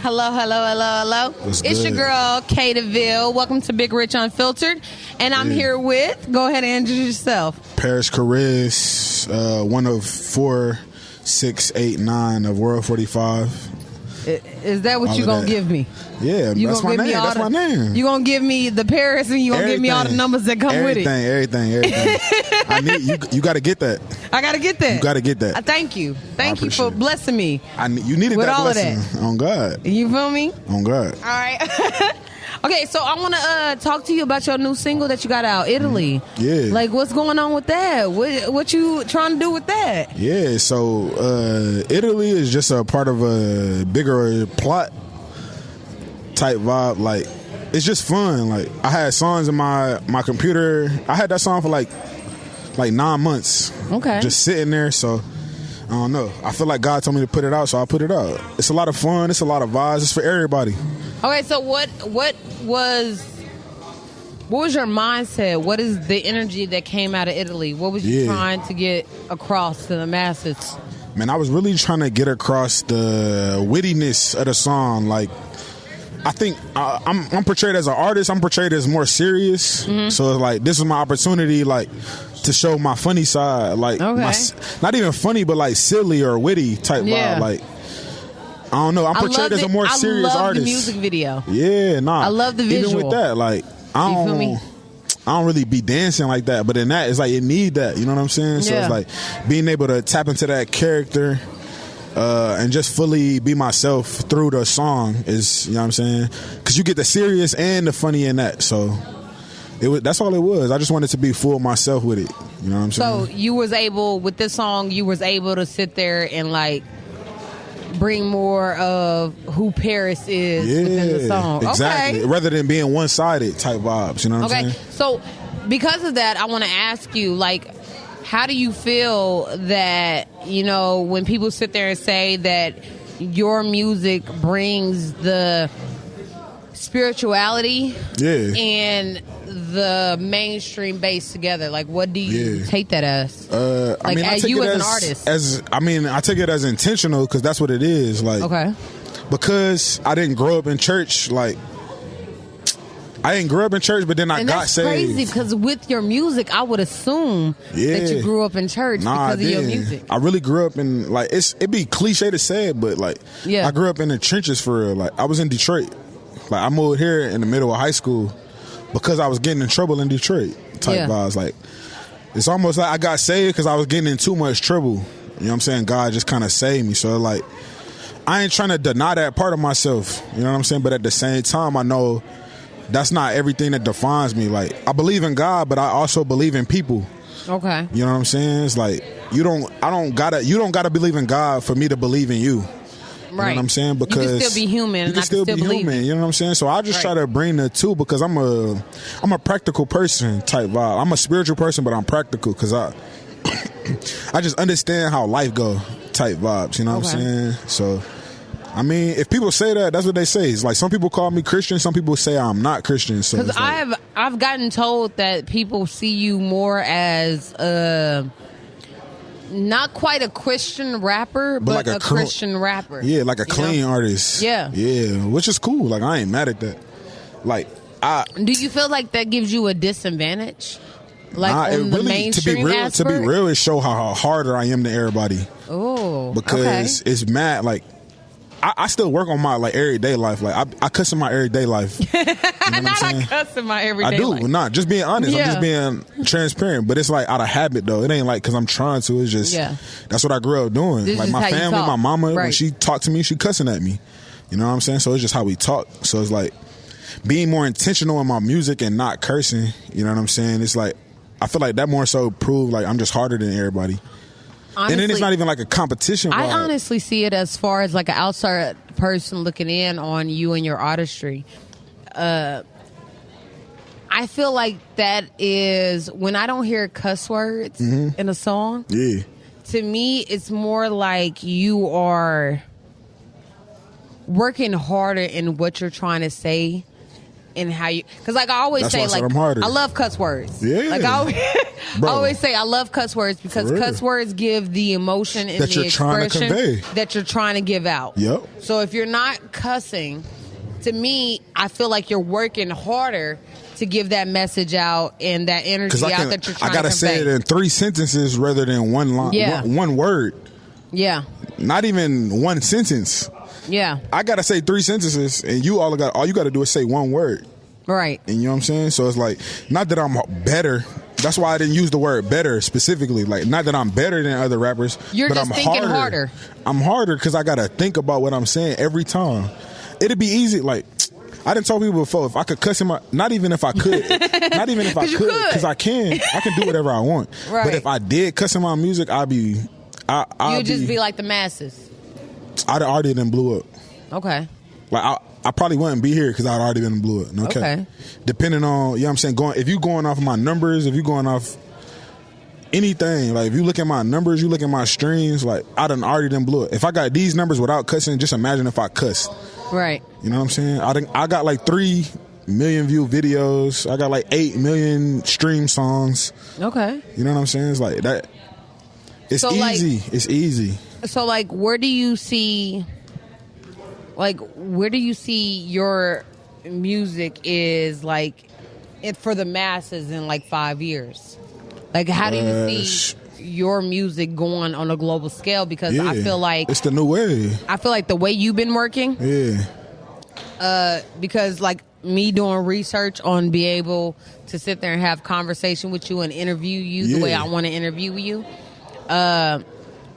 Hello. It's your girl, KDeville. Welcome to Big Rich Unfiltered. And I'm here with, go ahead and introduce yourself. Parris Chariz, one of 4, 6, 8, 9 of World 45. Is that what you going to give me? Yeah, that's my name. You going to give me the Paris and you going to give me all the numbers that come with it? Everything. I need you got to get that. I got to get that. You got to get that. Thank you. Thank you for blessing me. You needed with that all blessing. Of that. On God. You feel me? On God. All right. Okay, so I want to talk to you about your new single that you got out, Italy. Yeah. Like, what's going on with that? What you trying to do with that? Yeah, so Italy is just a part of a bigger plot type vibe. Like, it's just fun. Like, I had songs in my computer. I had that song for like 9 months. Okay. Just sitting there, so I don't know. I feel like God told me to put it out, so I put it out. It's a lot of fun. It's a lot of vibes. It's for everybody. Okay, so what was your mindset? What is the energy that came out of Italy? What was you trying to get across to the masses? Man, I was really trying to get across the wittiness of the song. Like, I think I'm portrayed as an artist. I'm portrayed as more serious. Mm-hmm. So it's like, this is my opportunity, like, to show my funny side. Like, not even funny, but like silly or witty type vibe. Like, I don't know. I'm portrayed as a more serious artist. I love the music video. Yeah, I love the visual. Even with that, like, I don't really be dancing like that. But in that, it's like, it need that. You know what I'm saying? So it's like being able to tap into that character and just fully be myself through the song is, you know what I'm saying? Because you get the serious and the funny in that. So that's all it was. I just wanted to be full myself with it. You know what I'm saying? So you was able, with this song, you was able to sit there and like bring more of who Parris is within the song. Exactly. Okay. Rather than being one-sided type vibes. You know what I'm saying? So because of that, I want to ask you, like, how do you feel that, you know, when people sit there and say that your music brings the spirituality and the mainstream base together? Like, what do you take that as? As you as an artist? I take it as intentional, because that's what it is. Like, because I didn't grow up in church. Like, I didn't grow up in church, but then I got saved. That's crazy, because with your music, I would assume that you grew up in church because of your music. I really grew up in, like, it'd be cliche to say it, but like, I grew up in the trenches for real. Like, I was in Detroit. Like, I moved here in the middle of high school because I was getting in trouble in Detroit type vibes. Like, it's almost like I got saved because I was getting in too much trouble. You know what I'm saying? God just kind of saved me. So, like, I ain't trying to deny that part of myself. You know what I'm saying? But at the same time, I know that's not everything that defines me. Like, I believe in God, but I also believe in people. Okay. You know what I'm saying? It's like, you don't gotta believe in God for me to believe in you. You know what I'm saying? Because you can still be human. You can still be human. You know what I'm saying? So I just try to bring the two, because I'm a practical person type vibe. I'm a spiritual person, but I'm practical because I just understand how life go type vibes. You know what I'm saying? So, I mean, if people say that, that's what they say. It's like, some people call me Christian, some people say I'm not Christian. So, because I've gotten told that people see you more as not quite a Christian rapper, but like a Christian rapper. Yeah, like a clean artist. Yeah. Yeah, which is cool. Like, I ain't mad at that. Like, do you feel like that gives you a disadvantage? Like, on the really, mainstream aspect? To be real, it show how harder I am than everybody. Oh, because it's mad. Like, I still work on my, like, everyday life. Like, I cuss in my everyday life. You know what I cuss in my everyday life. I do. Not just being honest. I'm just being transparent. But it's like out of habit, though. It ain't like because I'm trying to. It's just that's what I grew up doing. This like, my family, my mama, when she talked to me, she cussing at me. You know what I'm saying? So it's just how we talk. So it's like being more intentional in my music and not cursing. You know what I'm saying? It's like, I feel like that more so proved like I'm just harder than everybody. Honestly, and then it's not even like a competition. I honestly see it as far as like an outside person looking in on you and your artistry. I feel like that is when I don't hear cuss words in a song. Yeah. To me, it's more like you are working harder in what you're trying to say in how you, because like I always say, like I love cuss words. Yeah, like I always say I love cuss words because cuss words give the emotion and the expression that you're trying to give out. Yep. So if you're not cussing, to me, I feel like you're working harder to give that message out and that energy out that you're trying to convey. I gotta say it in 3 sentences rather than one line, one word. Yeah. Not even one sentence. Yeah. I gotta say 3 sentences, and all you gotta do is say one word. Right. And you know what I'm saying? So it's like, not that I'm better. That's why I didn't use the word better specifically. Like, not that I'm better than other rappers. You're but just I'm thinking harder. I'm harder because I gotta think about what I'm saying every time. It'd be easy. Like, I didn't tell people before, if I could cuss him out, not even if I could, because I can do whatever I want. Right. But if I did cuss him out music, you'd just be like the masses. I'd already been blew up. Okay. Like I probably wouldn't be here because I'd already been blew up. Okay. Depending on, you know what I'm saying, if you going off of my numbers, if you going off anything, like if you look at my numbers, you look at my streams, like I done already done blew up. If I got these numbers without cussing, just imagine if I cussed. Right. You know what I'm saying? I got like 3 million view videos. I got like 8 million stream songs. Okay. You know what I'm saying? It's like that. It's easy. Like, it's easy. So like, where do you see your music is like it for the masses in like 5 years? Like, how do you see your music going on a global scale? Because I feel like it's the new way. I feel like the way you've been working. Yeah. Because like me doing research on be able to sit there and have conversation with you and interview you the way I want to interview you.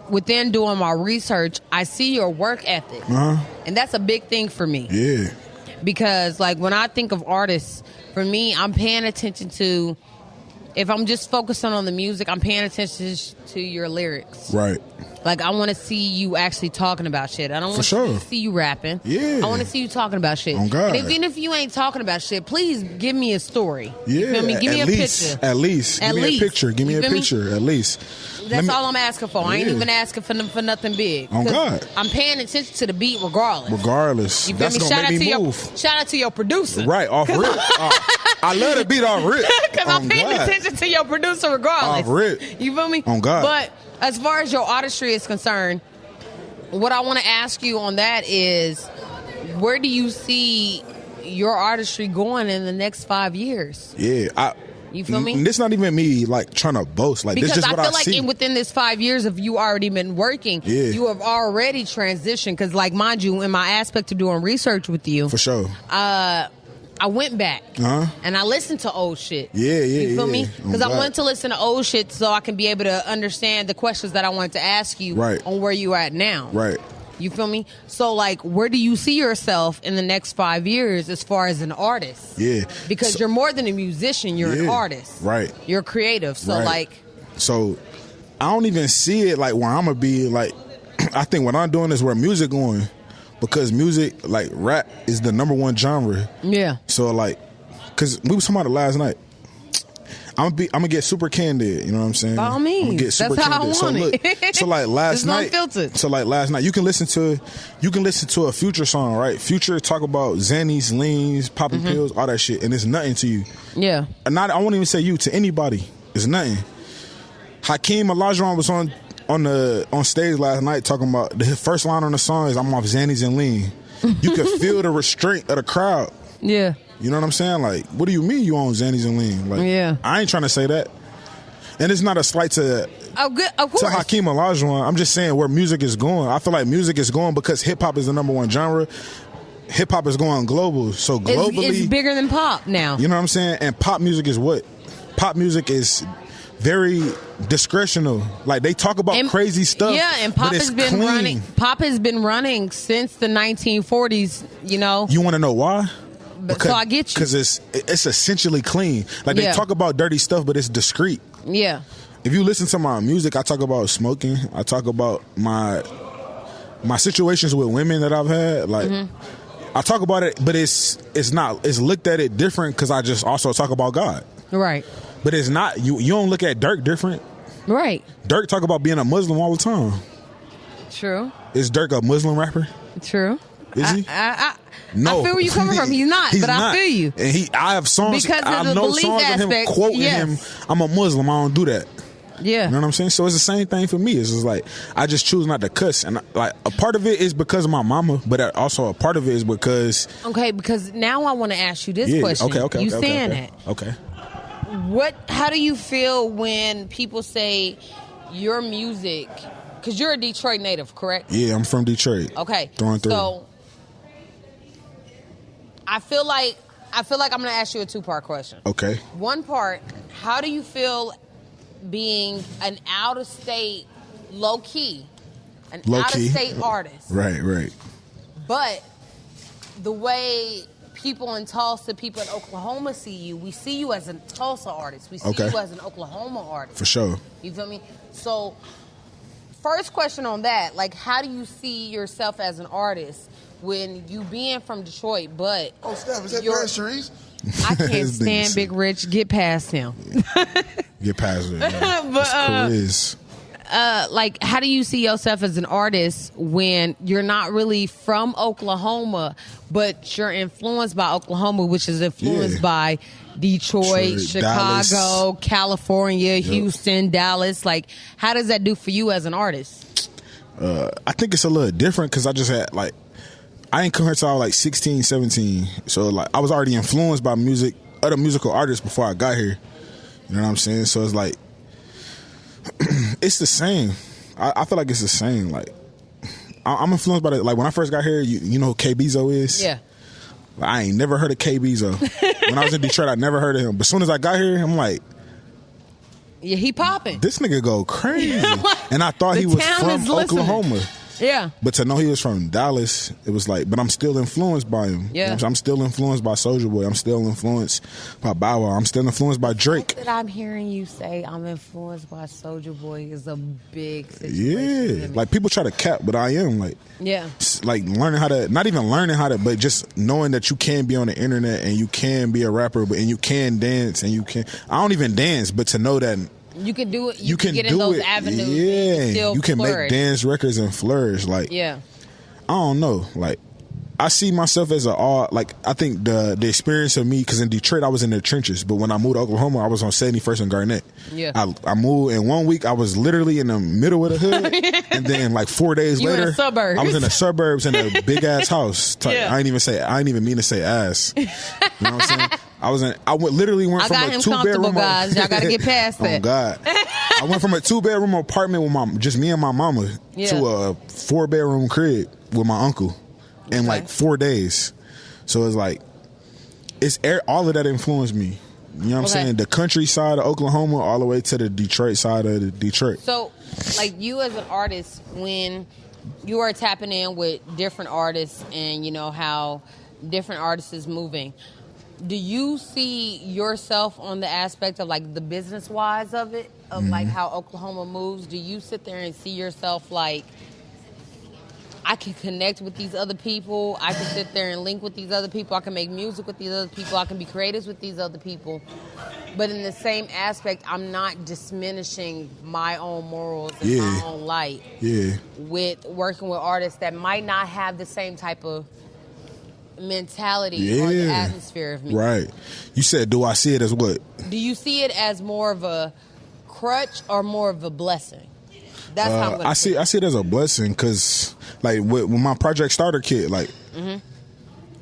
Within doing my research, I see your work ethic. And that's a big thing for me. Yeah. Because like when I think of artists, for me, I'm paying attention to, if I'm just focusing on the music, I'm paying attention to your lyrics. Right. Like, I want to see you actually talking about shit. I don't want to see you rapping. Yeah. I want to see you talking about shit. Oh, God. And even if you ain't talking about shit, please give me a story. Yeah. You feel me? Give me a picture. At least. Give me a picture. Give me a picture, at least. That's all I'm asking for. I ain't even asking for nothing big. Oh, God. I'm paying attention to the beat regardless. Regardless. You feel me? Shout out to your producer. Right, off rip. I love the beat off rip. Because I'm paying attention to your producer regardless. Off rip. You feel me? On God. But as far as your artistry is concerned, what I want to ask you on that is, where do you see your artistry going in the next 5 years? Yeah, you feel me? This not even me like trying to boast. Like, because this just what I see. Within this 5 years of you already been working, you have already transitioned. Because, like, mind you, in my aspect of doing research with you, for sure, I went back and I listened to old shit. You feel me? Because I wanted to listen to old shit so I can be able to understand the questions that I wanted to ask you on where you are at now. Right. You feel me? So, like, where do you see yourself in the next 5 years as far as an artist? Yeah. Because you're more than a musician. You're an artist. Right. You're creative. So, So, I don't even see it like where I'm going to be. Like, I think what I'm doing is where music going. Because music, like rap, is the #1 genre. Yeah. So like, because we was talking about it last night. I'm gonna get super candid. You know what I'm saying? By all means. I'm gonna get super That's candid. how I want it. So like last night. Unfiltered. So like last night, you can listen to a Future song, right? Future talk about Xannies, leans, popping pills, all that shit, and it's nothing to you. Yeah. And I won't even say you, to anybody. It's nothing. Hakeem Olajuwon was on stage last night talking about the first line on the song is, "I'm off Xannies and lean." You could feel the restraint of the crowd. Yeah. You know what I'm saying? Like, what do you mean you on Xannies and lean? Like, I ain't trying to say that. And it's not a slight to Hakeem Olajuwon. I'm just saying where music is going. I feel like music is going because hip hop is the #1 genre. Hip hop is going global. So globally, it's bigger than pop now. You know what I'm saying? And pop music is what? Pop music is very discretional. Like, they talk about crazy stuff. Yeah, and pop has been running. Pop has been running since the 1940s. You know. You want to know why? So I get you. Because it's essentially clean. Like, they talk about dirty stuff, but it's discreet. Yeah. If you listen to my music, I talk about smoking. I talk about my situations with women that I've had. Like, I talk about it, but it's looked at it different because I just also talk about God. Right. But it's not, you don't look at Dirk different. Right. Dirk talk about being a Muslim all the time. True. Is Dirk a Muslim rapper? True. Is he? No, I feel where you coming from. He's not, but I feel you. And I have songs. Because of I the know belief songs aspect, of him quoting him. I'm a Muslim. I don't do that. Yeah. You know what I'm saying? So it's the same thing for me. It's just like, I just choose not to cuss. And like, a part of it is because of my mama, but also a part of it is because... Okay, because now I want to ask you this question. Okay. You saying that. Okay. How do you feel when people say your music... Because you're a Detroit native, correct? Yeah, I'm from Detroit. Okay. Through and through. So, I feel like I'm going to ask you a two-part question. Okay. One part, how do you feel... being an out-of-state, low-key out-of-state artist. Right. But the way people in Tulsa, people in Oklahoma see you, we see you as a Tulsa artist. We see you as an Oklahoma artist. For sure. You feel me? So, first question on that, like, how do you see yourself as an artist when you being from Detroit, but... Oh, Steph, is that Parris Chariz? I can't stand Big Rich. Get past him. Get past it. Yeah. But Chariz. Like, how do you see yourself as an artist when you're not really from Oklahoma, but you're influenced by Oklahoma, which is influenced by Detroit, Chicago, Dallas. California, Houston, Dallas? Like, how does that do for you as an artist? I think it's a little different because I just had, like, I ain't come here till I was like 16, 17. So, like, I was already influenced by other musical artists before I got here. You know what I'm saying? So it's like, it's the same. I feel like it's the same. Like, I'm influenced by it. Like, when I first got here, you know who KDeville is? Yeah. Like, I ain't never heard of KDeville. When I was in Detroit, I never heard of him. But as soon as I got here, I'm like, yeah, he popping. This nigga go crazy. And I thought he was from Oklahoma. Yeah. But to know he was from Dallas, it was like, but I'm still influenced by him. Yeah. You know, I'm still influenced by Soulja Boy. I'm still influenced by Bow Wow. I'm still influenced by Drake. That I'm hearing you say I'm influenced by Soulja Boy is a big situation. Yeah. Like, people try to cap, but I am. Like, yeah. Like, learning how to, not even learning how to, but just knowing that you can be on the internet and you can be a rapper, and you can dance and you can, I don't even dance, but to know that you can do it. You can get do in those it. avenues. Yeah, you can flourish. make dance records and flourish. Like, yeah, I don't know. Like, I see myself as I think the experience of me, because in Detroit I was in the trenches, but when I moved to Oklahoma, I was on 71st and Garnett. Yeah, I moved in 1 week. I was literally in the middle of the hood, and then like 4 days later, in the suburbs. I was in the suburbs in a big ass house. Yeah. I ain't even mean to say ass. You know what I'm saying? Literally went from a 2-bedroom. Guys, y'all gotta get past that. Oh God. I went from a 2-bedroom apartment with just me and my mama to a 4-bedroom crib with my uncle in like 4 days. So it's like, all of that influenced me. You know what I'm saying? The countryside of Oklahoma all the way to the Detroit side of the Detroit. So, like, you as an artist, when you are tapping in with different artists and you know how different artists is moving, do you see yourself on the aspect of like the business wise of it, of like how Oklahoma moves? Do you sit there and see yourself like, I can connect with these other people, I can sit there and link with these other people, I can make music with these other people, I can be creatives with these other people, but in the same aspect, I'm not diminishing my own morals and my own light with working with artists that might not have the same type of mentality or the atmosphere of me. Right. You said, do I see it as what? Do you see it as more of a crutch or more of a blessing? That's how I'm gonna I see it as a blessing, because like when my Project Starter kit, like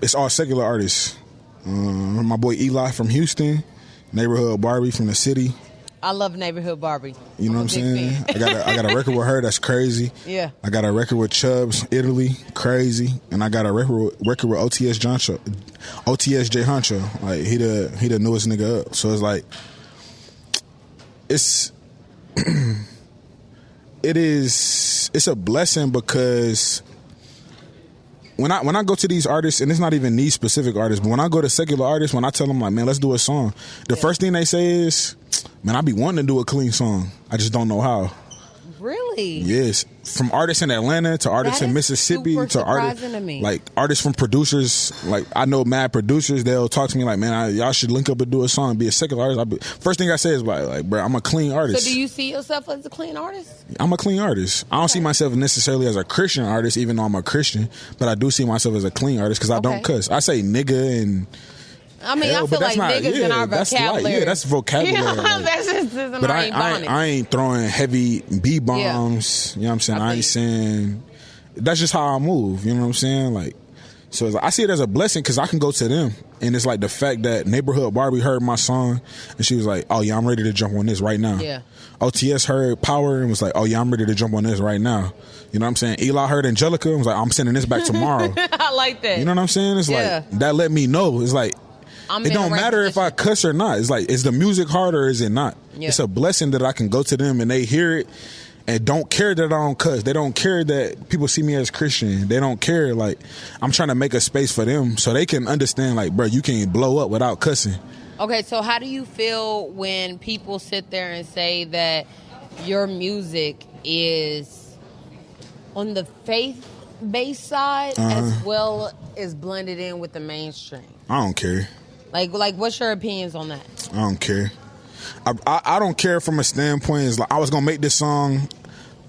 it's all secular artists. My boy Eli from Houston, Neighborhood Barbie from the city. I love Neighborhood Barbie. You know what I'm saying? I got a record with her that's crazy. Yeah. I got a record with Chubbs, Italy, crazy, and I got a record with OTS J Honcho. Like he the newest nigga up. So it's like it's a blessing, because when I go to these artists, and it's not even these specific artists, but when I go to secular artists, when I tell them like, man, let's do a song, the first thing they say is, man, I be wanting to do a clean song, I just don't know how. Really? Really? Yes. From artists in Atlanta to artists in Mississippi to artists like artists from producers. Like I know mad producers. They'll talk to me like, man, y'all should link up and do a song, be a secular artist. First thing I say is like, bro, I'm a clean artist. So do you see yourself as a clean artist? I'm a clean artist. I don't see myself necessarily as a Christian artist, even though I'm a Christian. But I do see myself as a clean artist because I don't cuss. I say nigga and. I mean, I feel like niggas in our vocabulary. That's vocabulary. You know, that's just but I ain't throwing heavy B-bombs. You know what I'm saying? I ain't saying... That's just how I move. You know what I'm saying? Like, so it's like, I see it as a blessing because I can go to them. And it's like the fact that Neighborhood Barbie heard my song and she was like, oh, yeah, I'm ready to jump on this right now. Yeah. OTS heard Power and was like, oh, yeah, I'm ready to jump on this right now. You know what I'm saying? Eli heard Angelica and was like, I'm sending this back tomorrow. I like that. You know what I'm saying? It's like, that let me know. It's like, it don't matter if I cuss or not. It's like, is the music hard or is it not? Yeah. It's a blessing that I can go to them and they hear it and don't care that I don't cuss. They don't care that people see me as Christian. They don't care. Like, I'm trying to make a space for them so they can understand, like, bro, you can blow up without cussing. Okay, so how do you feel when people sit there and say that your music is on the faith-based side as well as blended in with the mainstream? I don't care. Like, what's your opinions on that? I don't care. I don't care from a standpoint. It's like I was gonna make this song.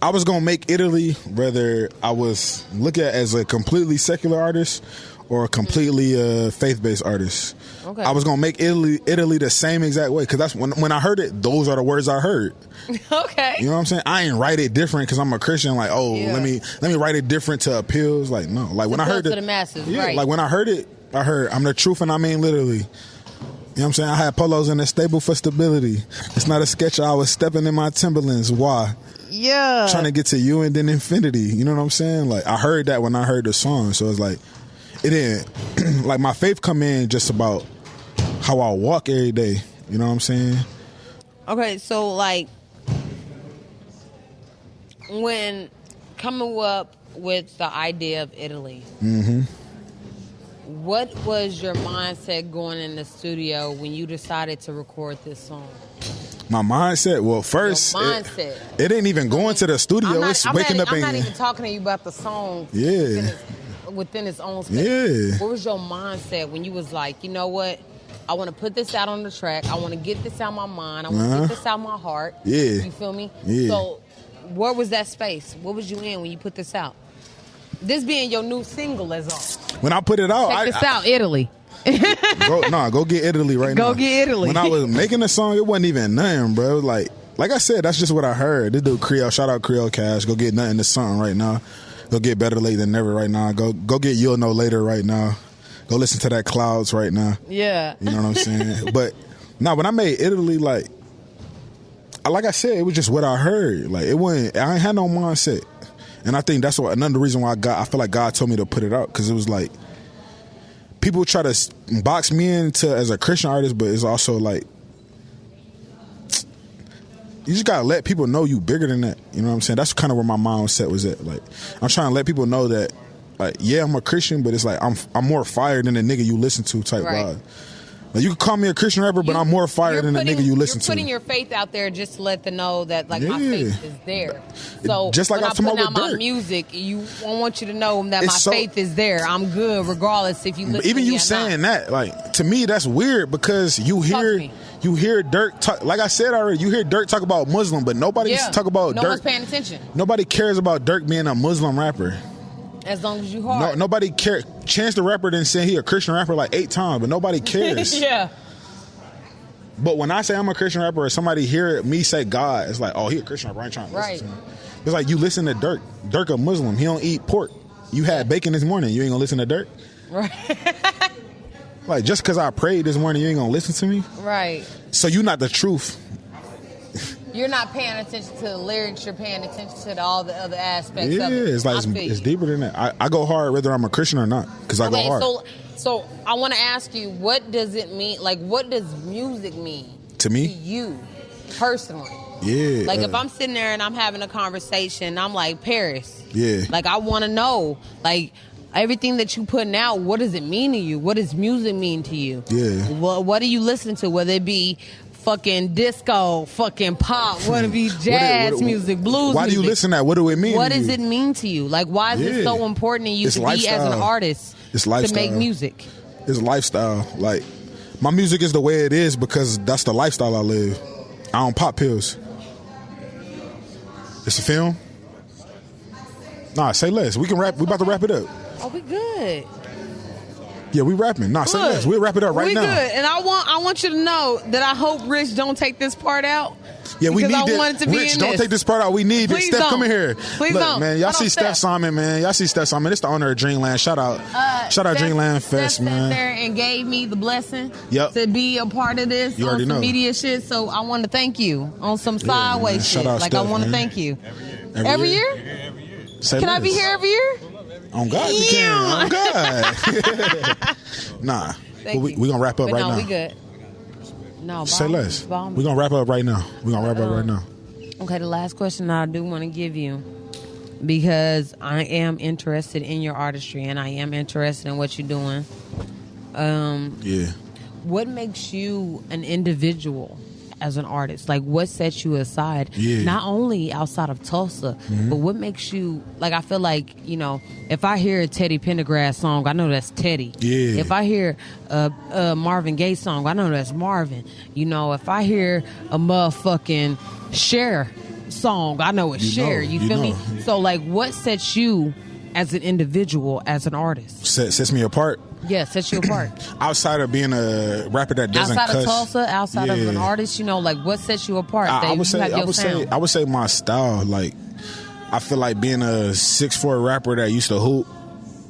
I was gonna make Italy, whether I was looked at as a completely secular artist or a completely faith-based artist. Okay. I was gonna make Italy the same exact way because that's when I heard it. Those are the words I heard. Okay. You know what I'm saying? I ain't write it different because I'm a Christian. Like, let me write it different to appeals. Like, no. Like when I heard it to the masses. Yeah. Right. Like when I heard it. I heard, I'm the truth and I mean literally. You know what I'm saying? I had polos in a stable for stability. It's not a sketch. I was stepping in my Timberlands. Why? Yeah. Trying to get to you and then infinity. You know what I'm saying? Like, I heard that when I heard the song. So it's like, it didn't, like my faith come in just about how I walk every day. You know what I'm saying? Okay, so like, when coming up with the idea of Italy, what was your mindset going in the studio when you decided to record this song? My mindset? Well, first, it didn't even go into the studio. It's waking up. I'm not even talking to you about the song. Yeah. Within its own space. Yeah. What was your mindset when you was like, you know what? I want to put this out on the track. I want to get this out my mind. I want to get this out my heart. Yeah. You feel me? Yeah. So, where was that space? What was you in when you put this out? This being your new single as all. When I put it out, check this out, Italy. Go get Italy right now. Go get Italy. When I was making the song, it wasn't even nothing, bro. Like I said, that's just what I heard. This dude Creole, shout out Creole Cash. Go get nothing to something right now. Go get Better Late Than Never right now. Go get You'll Know Later right now. Go listen to that Clouds right now. Yeah. You know what I'm saying? But when I made Italy, like I said, it was just what I heard. Like it wasn't. I ain't had no mindset. And I think that's another reason why I feel like God told me to put it out, because it was like people try to box me into as a Christian artist, but it's also like you just gotta let people know you bigger than that. You know what I'm saying? That's kind of where my mindset was at. Like I'm trying to let people know that, like, yeah, I'm a Christian, but it's like I'm more fire than the nigga you listen to type vibe. Like, you can call me a Christian rapper, but I'm more fire than the nigga you listen to. You're putting your faith out there just to let them know that, like, my faith is there. So just like when I'm putting out my Dirk. Music, I want you to know that my faith is there. I'm good regardless if you listen even to me you or saying not. that, like, to me that's weird because you hear Dirk talk, like I said already, you hear Dirk talk about Muslim, but nobody talk about Dirk. No one's paying attention. Nobody cares about Dirk being a Muslim rapper. As long as you hard. Nobody cares. Chance the Rapper didn't say he a Christian rapper like 8 times, but nobody cares. Yeah. But when I say I'm a Christian rapper or somebody hear me say God, it's like, oh, he a Christian rapper. I ain't trying to listen to him. It's like you listen to Dirk. Dirk a Muslim. He don't eat pork. You had bacon this morning. You ain't gonna listen to Dirk? Right. Like, just because I prayed this morning, you ain't gonna listen to me? Right. So you not the truth. You're not paying attention to the lyrics. You're paying attention to all the other aspects of it. Yeah, it's like it's deeper than that. I go hard whether I'm a Christian or not because I go hard. So I want to ask you, what does it mean? Like, what does music mean to me? To you, personally? Yeah. Like, if I'm sitting there and I'm having a conversation, I'm like, Parris. Yeah. Like, I want to know, like, everything that you putting out, what does it mean to you? What does music mean to you? Yeah. What do you listen to? Whether it be fucking disco, fucking pop, want to be jazz music, blues why music. do you listen to that? What do it mean? What does it mean to you? Like, why is it so important to you to be as an artist to make music? It's lifestyle. Like, my music is the way it is because that's the lifestyle I live. I don't pop pills. It's a film? Nah, say less. We can rap. We about to wrap it up. Oh, we good. Yeah, we rapping. Nah, say less. We'll wrap it up right now. We good. And I want you to know that I hope Rich don't take this part out. Yeah, we need I want it to Rich, be in don't this. take this part out. We need it. Steph, come in here. Please Look, don't. man, y'all see Steph Simon, man. Y'all see Steph Simon. It's the owner of Dreamland. Shout out Dreamland Fest, Steph man. Sat there and gave me the blessing to be a part of this you on some know. media shit. So I want to thank you on some sideways shit. Like, Steph, I want to thank you. Every year? Yeah, every year. Can I be here every year? On God, you can. On God. Nah. But we going to wrap up right now. No, we good. No, say less. We're going to wrap up right now. Okay, the last question I do want to give you, because I am interested in your artistry and I am interested in what you're doing. What makes you an individual as an artist? Like, what sets you aside? Not only outside of Tulsa, but what makes you, like, I feel like, you know, if I hear a Teddy Pendergrass song, I know that's Teddy. If I hear a Marvin Gaye song, I know that's Marvin. You know, if I hear a motherfucking Cher song, I know it's Cher. You feel me? So, like, what sets you as an individual, as an artist? Sets me apart? Yeah, sets you apart. Outside of being a rapper that doesn't outside cuss. Of Tulsa, outside of an artist, you know, like, what sets you apart? I would say my style. Like, I feel like being a 6'4" rapper that used to hoop,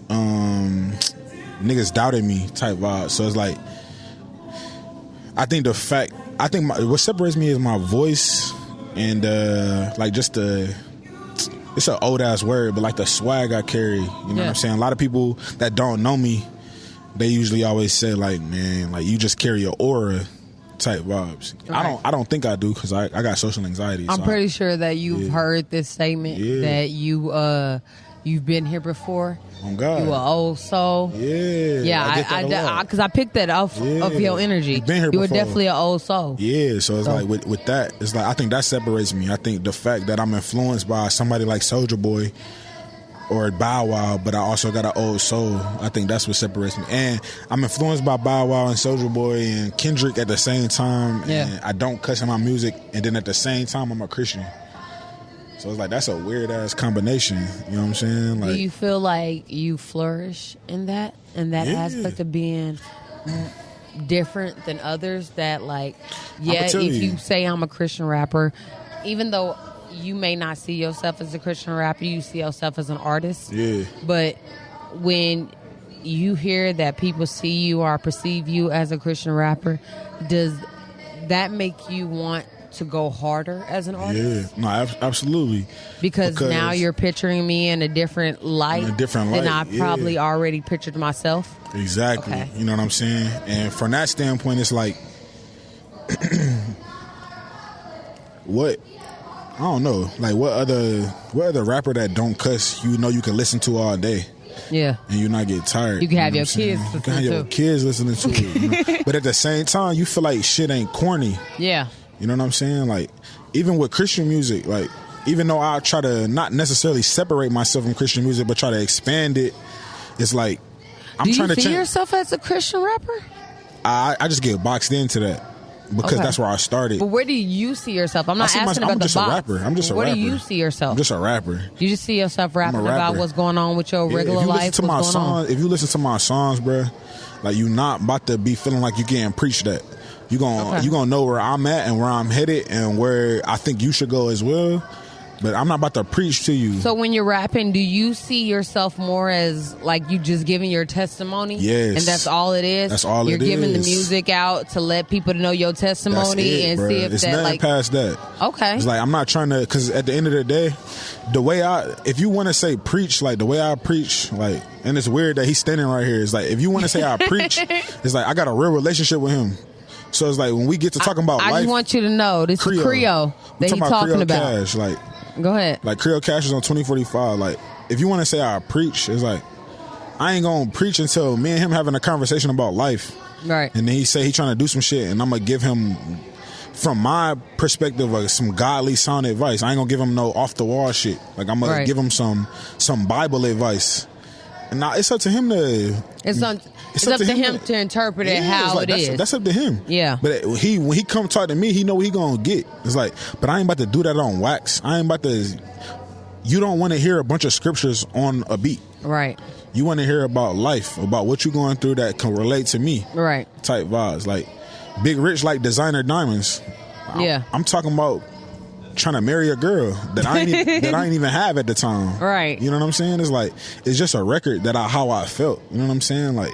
niggas doubted me type vibe. So it's like, I think what separates me is my voice and like just it's an old ass word, but like the swag I carry. You know what I'm saying? A lot of people that don't know me, they usually always say like, man, like you just carry your aura type vibes. Right. I don't think I do because I got social anxiety. I'm pretty sure that you've heard this statement that you've been here before. Oh God, you an old soul. Because I picked that off of your energy. Been here you were before. definitely an old soul. Yeah, so it's like with that, it's like I think that separates me. I think the fact that I'm influenced by somebody like Soulja Boy or Bow Wow, but I also got an old soul. I think that's what separates me. And I'm influenced by Bow Wow and Soulja Boy and Kendrick at the same time. And I don't cuss in my music, and then at the same time I'm a Christian. So it's like that's a weird ass combination. You know what I'm saying? Like, do you feel like you flourish in that aspect of being different than others? That like, if you say I'm a Christian rapper, even though you may not see yourself as a Christian rapper, you see yourself as an artist. Yeah. But when you hear that people see you or perceive you as a Christian rapper, does that make you want to go harder as an artist? Yeah, no, absolutely. Because now you're picturing me in a different light. Than I probably already pictured myself. Exactly. Okay. You know what I'm saying? And from that standpoint, it's like, what? I don't know. Like, what other rapper that don't cuss you know you can listen to all day? Yeah. And you not get tired. You can have your kids listening to it. You can have your kids listening to it. You know? But at the same time, you feel like shit ain't corny. Yeah. You know what I'm saying? Like, even with Christian music, like, even though I try to not necessarily separate myself from Christian music, but try to expand it, it's like, I'm trying to change. Do you see yourself as a Christian rapper? I just get boxed into that because that's where I started. But where do you see yourself? I'm not asking about the box. I'm just a rapper. Where do you see yourself? I'm just a rapper. You just see yourself rapping about what's going on with your regular life? If you listen to my songs, bro, like, you not about to be feeling like you getting preached at. You gonna know where I'm at and where I'm headed and where I think you should go as well. But I'm not about to preach to you. So when you're rapping, do you see yourself more as like you just giving your testimony? Yes. And that's all it is? That's all You're giving the music out to let people know your testimony and bro. See if it's that nothing like past that. Okay. It's like I'm not trying to, because at the end of the day, if you want to say preach, like the way I preach, like, and it's weird that he's standing right here. It's like, if you want to say I preach, it's like I got a real relationship with him. So it's like when we get to talking about life, I just want you to know this is Creole that he's talking about. Cash, like, go ahead. Like Creole Cash is on 2045. Like, if you want to say I preach, it's like I ain't gonna preach until me and him having a conversation about life. Right. And then he say he trying to do some shit, and I'm gonna give him from my perspective, like some godly sound advice. I ain't gonna give them no off the wall shit. Like I'm gonna give them some Bible advice. And now it's up to him to. It's up to him to interpret it how it is. That's up to him. Yeah. But when he come talk to me, he know what he gonna get. It's like, but I ain't about to do that on wax. I ain't about to. You don't want to hear a bunch of scriptures on a beat. Right. You want to hear about life, about what you're going through that can relate to me. Right. Type vibes. Like Big Rich like designer diamonds. I'm talking about trying to marry a girl that I ain't even have at the time. Right. You know what I'm saying? It's like, it's just a record that how I felt. You know what I'm saying? Like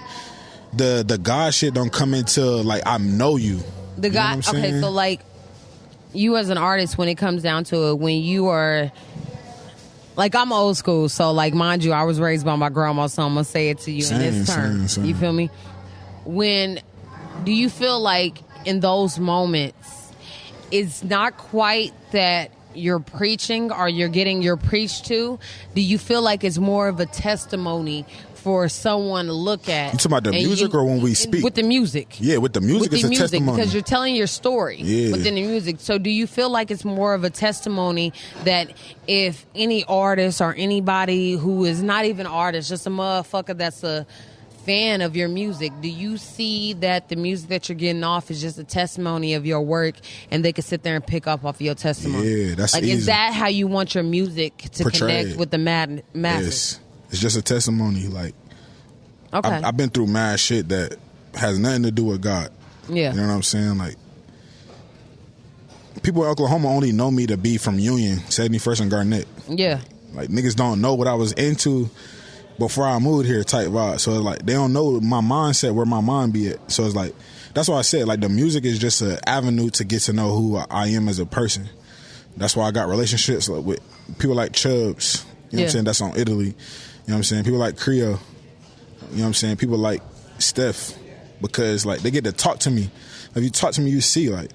the God shit don't come into like I know you. The God. Okay, so like you as an artist, when it comes down to it, when you are. Like, I'm old school, so, like, mind you, I was raised by my grandma, so I'm going to say it to you in this term. You feel me? Do you feel like in those moments, it's not quite that you're preaching or you're getting your preached to? Do you feel like it's more of a testimony for someone to look at? You talking about the music or when we speak? With the music. Yeah, with the music, it's a testimony. Because you're telling your story within the music. So do you feel like it's more of a testimony that if any artist or anybody who is not even an artist, just a motherfucker that's a fan of your music, do you see that the music that you're getting off is just a testimony of your work and they can sit there and pick up off of your testimony? Yeah, that's like, easy. Is that how you want your music to connect with the masses? Yes. It's just a testimony. Like, okay. I've been through mad shit that has nothing to do with God. Yeah. You know what I'm saying? Like, people in Oklahoma only know me to be from Union, 71st and Garnett. Yeah. Like, niggas don't know what I was into before I moved here type vibe. So, it's like, they don't know my mindset, where my mind be at. So, it's like, that's why I said, like, the music is just an avenue to get to know who I am as a person. That's why I got relationships like, with people like Chubbs. You know what I'm saying? That's on Italy. You know what I'm saying? People like Creo. You know what I'm saying? People like Steph. Because, like, they get to talk to me. If you talk to me, you see, like,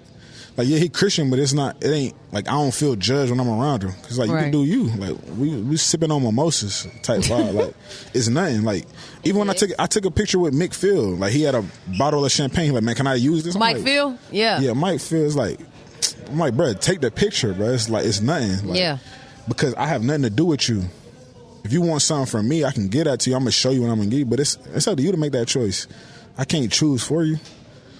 yeah, he Christian, but it ain't, like, I don't feel judged when I'm around him. Because, like, you can do you. Like, we sipping on mimosas type vibe. Like, it's nothing. Like, even when I took a picture with Mick Phil. Like, he had a bottle of champagne. Like, man, can I use this? Mike Phil? Yeah. Yeah, Mike Phil is like, I'm like, bro, take the picture, bro. It's like, it's nothing. Like, because I have nothing to do with you. If you want something from me, I can get that to you. I'm going to show you what I'm going to give you. But it's up to you to make that choice. I can't choose for you.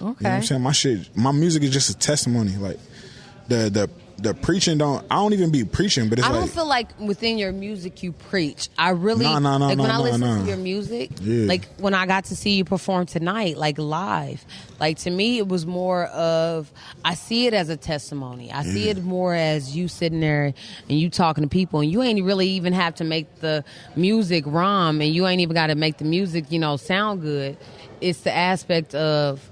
Okay. You know what I'm saying? My music is just a testimony. Like, the preaching I don't even be preaching, but it's like. I don't feel like within your music you preach. I really. When I listen to your music, like when I got to see you perform tonight, like live, like to me it was more of, I see it as a testimony. I see it more as you sitting there and you talking to people, and you ain't really even have to make the music rhyme, and you ain't even got to make the music, sound good. It's the aspect of,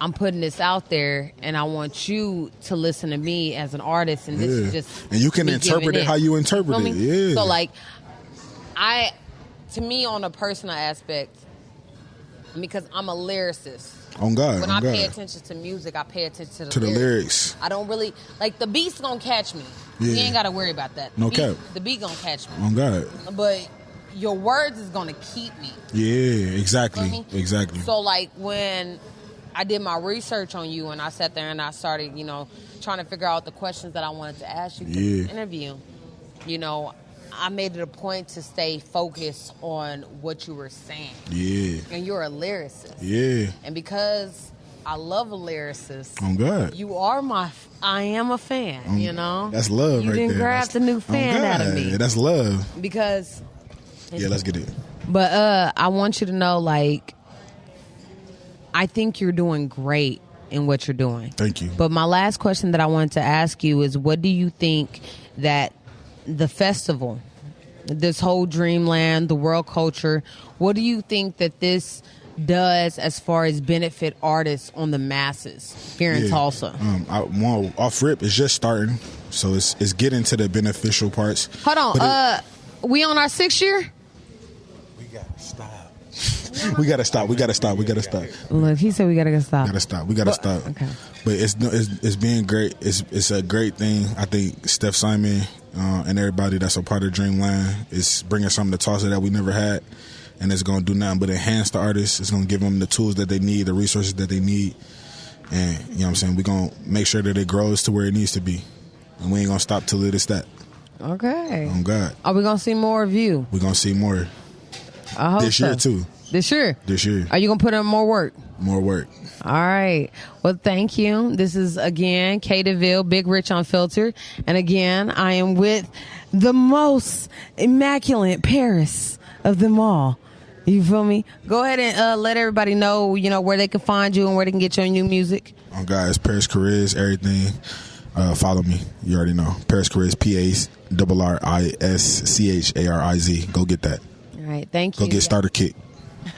I'm putting this out there, and I want you to listen to me as an artist, and this is just. And you can interpret it how you interpret it. Yeah. So, like, to me, on a personal aspect, because I'm a lyricist. On God. When I pay attention to music, I pay attention to the lyrics. I don't really like the beat's gonna catch me. You ain't gotta worry about that. The beat gonna catch me. On God. But your words is gonna keep me. Yeah, exactly. Exactly. So, like, when I did my research on you, and I sat there and I started, trying to figure out the questions that I wanted to ask you for the interview. I made it a point to stay focused on what you were saying. Yeah. And you're a lyricist. Yeah. And because I love a lyricist. Oh, God. You are I am a fan, That's love you right there. You didn't grab the new fan out of me. That's love. Because. Yeah, let's get it. But I want you to know, like, I think you're doing great in what you're doing. Thank you. But my last question that I wanted to ask you is, what do you think that the festival, this whole Dreamland, the world culture, what do you think that this does as far as benefit artists on the masses here in Tulsa? Off rip, it's just starting. So it's getting to the beneficial parts. Hold on. We on our 6th year? We got to stop. We gotta stop. Look, he said we gotta stop. We gotta stop. Okay. But it's being great. It's a great thing. I think Steph Simon and everybody that's a part of Dreamland is bringing something to Tulsa that we never had, and it's gonna do nothing but enhance the artists. It's gonna give them the tools that they need, the resources that they need, And, you know what I'm saying, we're going to make sure that it grows to where it needs to be. And we ain't going to stop till it is that. Okay. On God. Are we going to see more of you? We're going to see more. I hope this year, too. This year? This year. Are you going to put in more work? More work. All right. Well, thank you. This is, again, KDeville, Big Rich Unfiltered. And, again, I am with the most immaculate Parris of them all. You feel me? Go ahead and let everybody know, where they can find you and where they can get your new music. Oh, guys, Parris Chariz, everything. Follow me. You already know. Parris Chariz, PARRISCHARIZ. Go get that. All right. Thank you. Go get starter kit.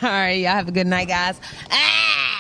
All right. Y'all have a good night, guys. Ah!